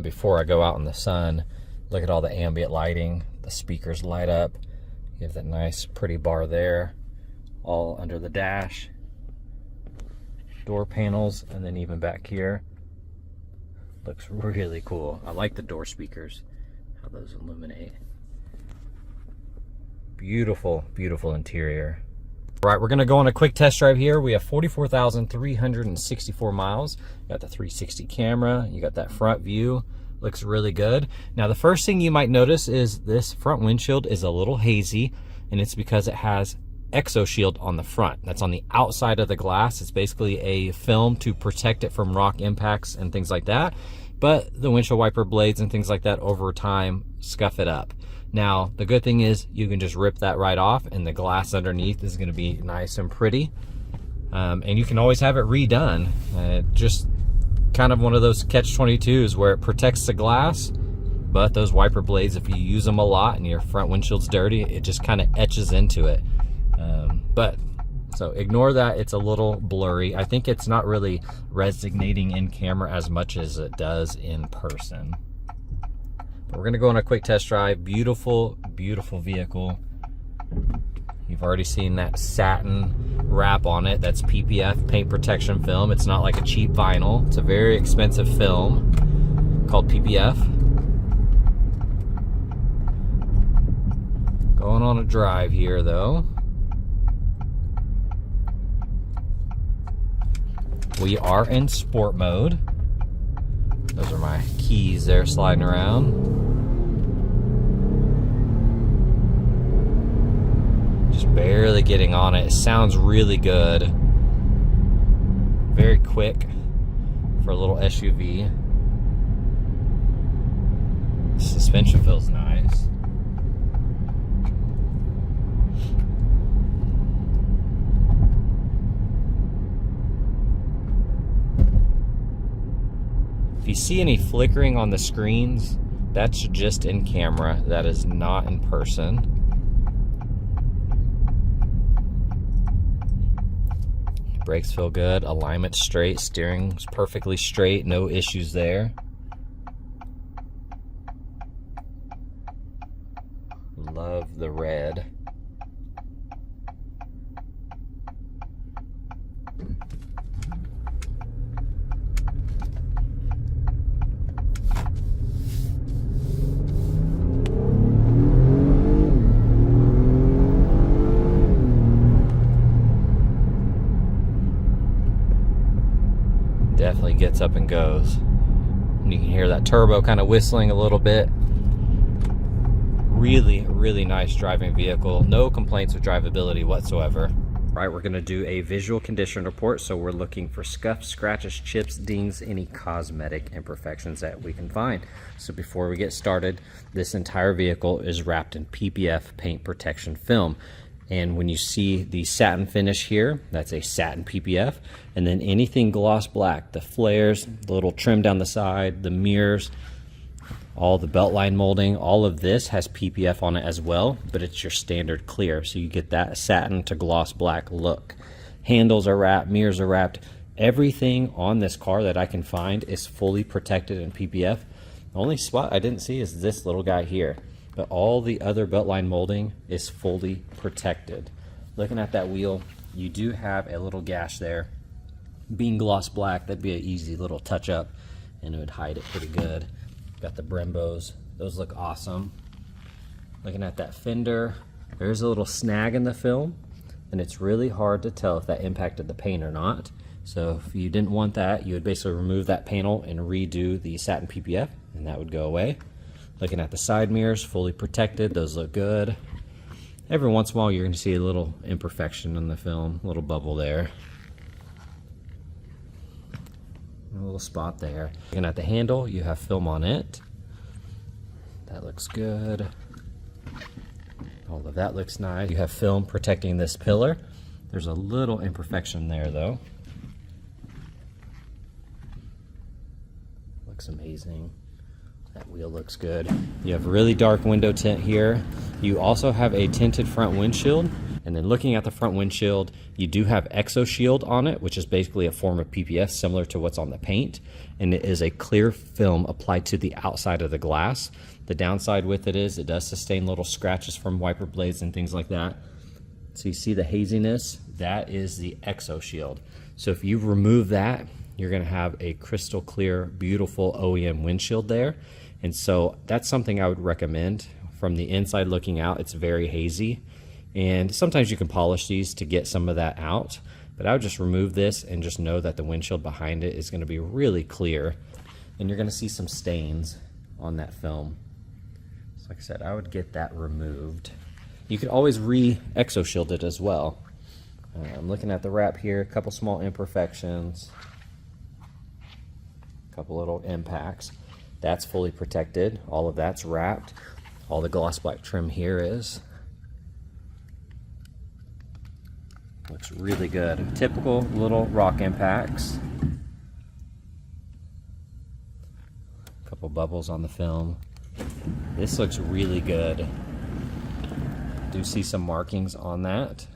before I go out in the sun, look at all the ambient lighting. The speakers light up. You have that nice pretty bar there, all under the dash. Door panels, and then even back here. Looks really cool. I like the door speakers, how those illuminate. Beautiful, beautiful interior. All right, we're gonna go on a quick test drive here. We have 44,364 miles. Got the 360 camera, you got that front view. Looks really good. Now the first thing you might notice is this front windshield is a little hazy, and it's because it has Exo Shield on the front. That's on the outside of the glass. It's basically a film to protect it from rock impacts and things like that. But the windshield wiper blades and things like that over time scuff it up. Now, the good thing is you can just rip that right off, and the glass underneath is going to be nice and pretty. And you can always have it redone. Just kind of one of those catch-22s where it protects the glass, but those wiper blades, if you use them a lot and your front windshield's dirty, it just kind of etches into it. So ignore that, it's a little blurry. I think it's not really resonating in camera as much as it does in person. But we're gonna go on a quick test drive. Beautiful, beautiful vehicle. You've already seen that satin wrap on it. That's PPF, paint protection film. It's not like a cheap vinyl. It's a very expensive film called PPF. Going on a drive here though. We are in sport mode. Those are my keys there sliding around. Just barely getting on it. It sounds really good. Very quick for a little SUV. Suspension feels nice. If you see any flickering on the screens, that's just in camera. That is not in person. Brakes feel good, alignment straight, steering's perfectly straight, no issues there. Love the red. Definitely gets up and goes. And you can hear that turbo kind of whistling a little bit. Really, really nice driving vehicle. No complaints with drivability whatsoever. All right, we're gonna do a visual condition report. So we're looking for scuffs, scratches, chips, dings, any cosmetic imperfections that we can find. So before we get started, this entire vehicle is wrapped in PPF paint protection film. And when you see the satin finish here, that's a satin PPF. And then anything gloss black, the flares, the little trim down the side, the mirrors, all the belt line molding, all of this has PPF on it as well, but it's your standard clear. So you get that satin to gloss black look. Handles are wrapped, mirrors are wrapped. Everything on this car that I can find is fully protected in PPF. The only spot I didn't see is this little guy here. But all the other belt line molding is fully protected. Looking at that wheel, you do have a little gash there. Being gloss black, that'd be an easy little touch up and it would hide it pretty good. Got the Brembos, those look awesome. Looking at that fender, there's a little snag in the film and it's really hard to tell if that impacted the paint or not. So if you didn't want that, you would basically remove that panel and redo the satin PPF and that would go away. Looking at the side mirrors, fully protected, those look good. Every once in a while you're going to see a little imperfection in the film, a little bubble there. A little spot there. Looking at the handle, you have film on it. That looks good. All of that looks nice. You have film protecting this pillar. There's a little imperfection there though. Looks amazing. That wheel looks good. You have really dark window tint here. You also have a tinted front windshield. And then looking at the front windshield, you do have Exo Shield on it, which is basically a form of PPF similar to what's on the paint. And it is a clear film applied to the outside of the glass. The downside with it is it does sustain little scratches from wiper blades and things like that. So you see the haziness? That is the Exo Shield. So if you remove that, you're gonna have a crystal clear, beautiful OEM windshield there. And so that's something I would recommend. From the inside looking out, it's very hazy. And sometimes you can polish these to get some of that out. But I would just remove this and just know that the windshield behind it is gonna be really clear. And you're gonna see some stains on that film. So like I said, I would get that removed. You could always re-Exo Shield it as well. I'm looking at the wrap here, a couple small imperfections, a couple little impacts. That's fully protected. All of that's wrapped. All the gloss black trim here is. Looks really good. Typical little rock impacts. A couple bubbles on the film. This looks really good. Do see some markings on that.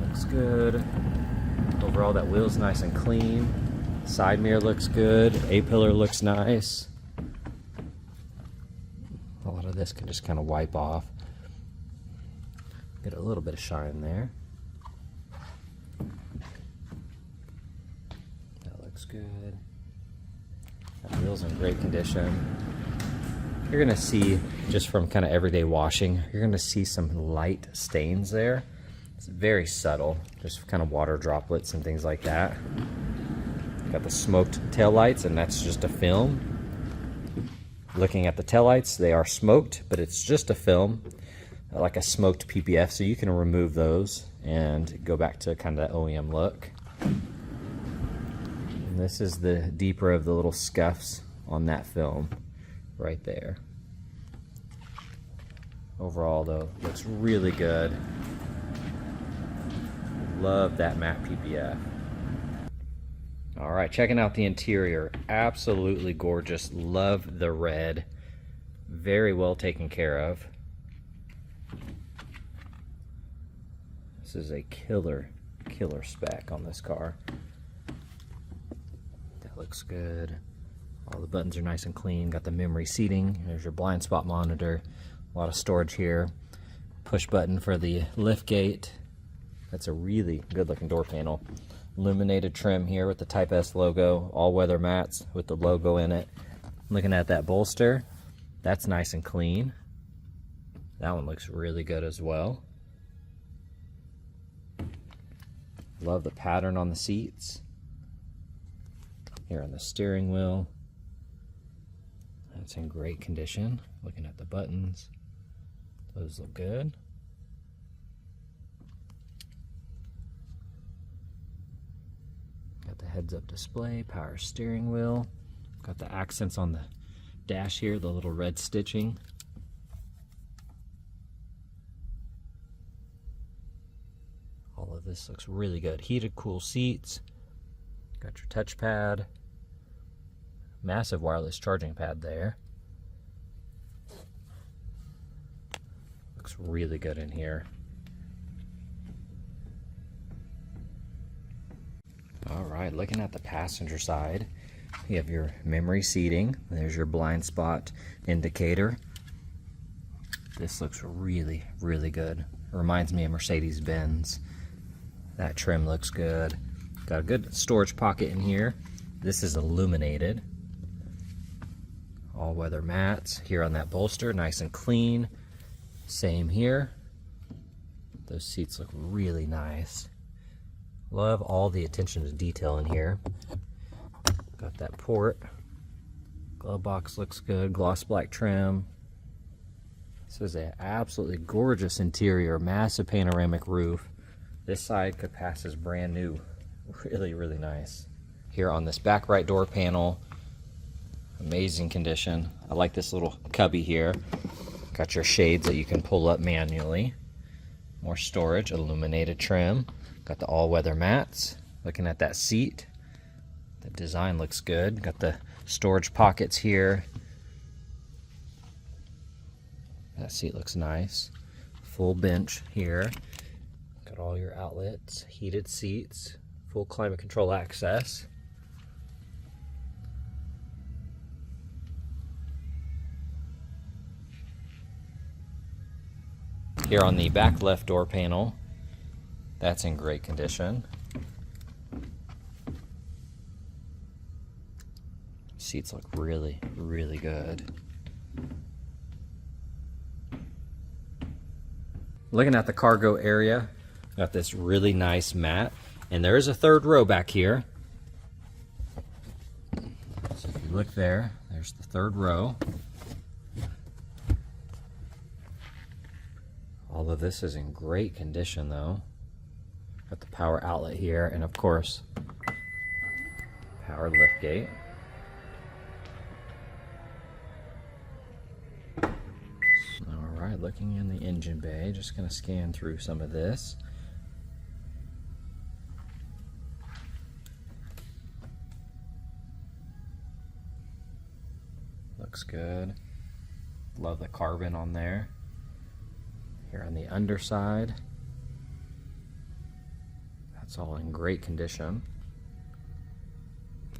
Looks good. Overall, that wheel's nice and clean. Side mirror looks good. A-pillar looks nice. A lot of this can just kind of wipe off. Get a little bit of shine there. That looks good. That wheel's in great condition. You're gonna see, just from kind of everyday washing, you're gonna see some light stains there. It's very subtle, just kind of water droplets and things like that. Got the smoked taillights, and that's just a film. Looking at the taillights, they are smoked, but it's just a film, like a smoked PPF, so you can remove those and go back to kind of that OEM look. And this is the deeper of the little scuffs on that film right there. Overall, though, looks really good. Love that matte PPF. All right, checking out the interior. Absolutely gorgeous. Love the red. Very well taken care of. This is a killer spec on this car. That looks good. All the buttons are nice and clean. Got the memory seating. There's your blind spot monitor. A lot of storage here. Push button for the lift gate. That's a really good looking door panel. Illuminated trim here with the Type S logo. All weather mats with the logo in it. Looking at that bolster. That's nice and clean. That one looks really good as well. Love the pattern on the seats. Here on the steering wheel. That's in great condition. Looking at the buttons. Those look good. Got the heads-up display, power steering wheel. Got the accents on the dash here, the little red stitching. All of this looks really good. Heated, cool seats. Got your touchpad. Massive wireless charging pad there. Looks really good in here. All right, looking at the passenger side, you have your memory seating. There's your blind spot indicator. This looks really, really good. It reminds me of Mercedes-Benz. That trim looks good. Got a good storage pocket in here. This is illuminated. All-weather mats here on that bolster, nice and clean. Same here. Those seats look really nice. Love all the attention to detail in here. Got that port. Glove box looks good. Gloss black trim. This is an absolutely gorgeous interior. Massive panoramic roof. This side could pass as brand new. Really, really nice. Here on this back right door panel, amazing condition. I like this little cubby here. Got your shades that you can pull up manually. More storage, illuminated trim. Got the all-weather mats. Looking at that seat, the design looks good. Got the storage pockets here. That seat looks nice. Full bench here. Got all your outlets, heated seats, full climate control access. Here on the back left door panel, that's in great condition. Seats look really, really good. Looking at the cargo area, got this really nice mat, and there is a third row back here. So if you look there, there's the third row. All of this is in great condition though. Got the power outlet here, and of course, power lift gate. Alright, looking in the engine bay, just going to scan through some of this. Looks good. Love the carbon on there. Here on the underside, that's all in great condition.